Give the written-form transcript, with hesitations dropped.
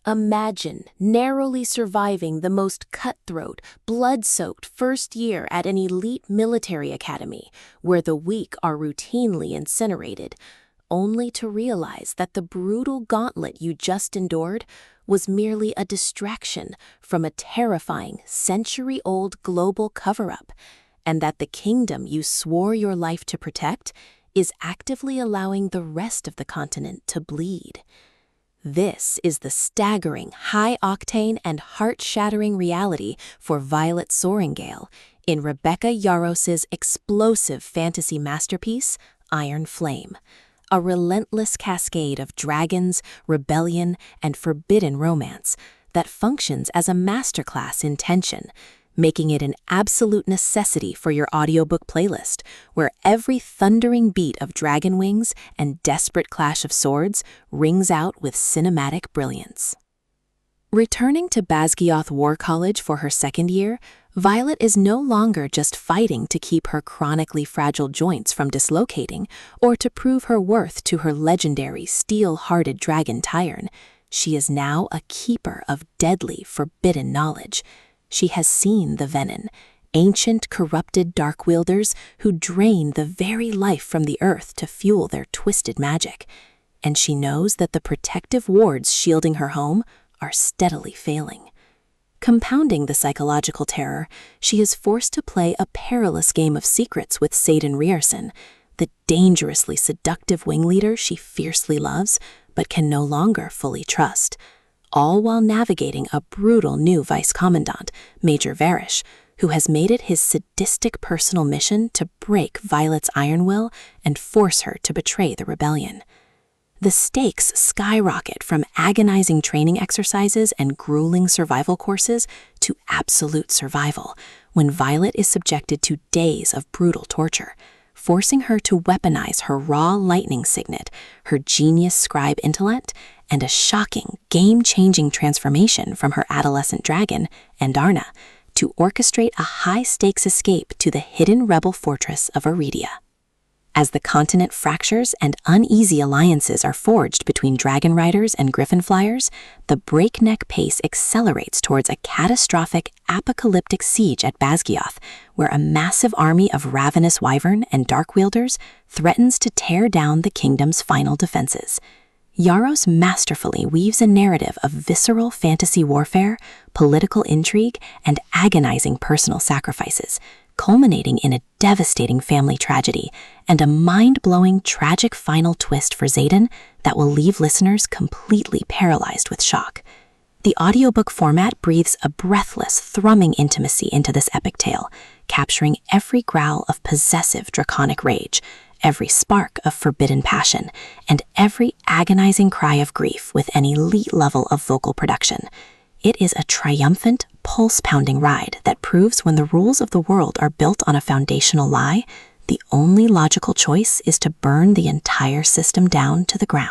Imagine narrowly surviving the most cutthroat, blood-soaked first year at an elite military academy, where the weak are routinely incinerated, only to realize that the brutal gauntlet you just endured was merely a distraction from a terrifying, century-old global cover-up, and that the kingdom you swore your life to protect is actively allowing the rest of the continent to bleed. This is the staggering, high-octane, and heart-shattering reality for Violet Sorrengail in Rebecca Yarros' explosive fantasy masterpiece, Iron Flame, a relentless cascade of dragons, rebellion, and forbidden romance that functions as a masterclass in tension, making it an absolute necessity for your audiobook playlist, where every thundering beat of dragon wings and desperate clash of swords rings out with cinematic brilliance. Returning to Basgiath War College for her second year, Violet is no longer just fighting to keep her chronically fragile joints from dislocating or to prove her worth to her legendary steel-hearted dragon Tyron. She is now a keeper of deadly, forbidden knowledge. She has seen the venom, ancient, corrupted dark wielders who drain the very life from the earth to fuel their twisted magic. And she knows that the protective wards shielding her home are steadily failing. Compounding the psychological terror, she is forced to play a perilous game of secrets with Xaden Riorson, the dangerously seductive wing leader she fiercely loves but can no longer fully trust, all while navigating a brutal new vice-commandant, Major Varish, who has made it his sadistic personal mission to break Violet's iron will and force her to betray the rebellion. The stakes skyrocket from agonizing training exercises and grueling survival courses to absolute survival when Violet is subjected to days of brutal torture, forcing her to weaponize her raw lightning signet, her genius scribe intellect, and a shocking, game-changing transformation from her adolescent dragon, Andarna, to orchestrate a high-stakes escape to the hidden rebel fortress of Aridia. As the continent fractures and uneasy alliances are forged between dragon riders and griffin flyers, the breakneck pace accelerates towards a catastrophic, apocalyptic siege at Basgiath, where a massive army of ravenous wyvern and dark wielders threatens to tear down the kingdom's final defenses. Yarros masterfully weaves a narrative of visceral fantasy warfare, political intrigue, and agonizing personal sacrifices, culminating in a devastating family tragedy and a mind-blowing, tragic final twist for Xaden that will leave listeners completely paralyzed with shock. The audiobook format breathes a breathless, thrumming intimacy into this epic tale, capturing every growl of possessive draconic rage, every spark of forbidden passion, and every agonizing cry of grief with an elite level of vocal production. It is a triumphant, pulse-pounding ride that proves when the rules of the world are built on a foundational lie, the only logical choice is to burn the entire system down to the ground.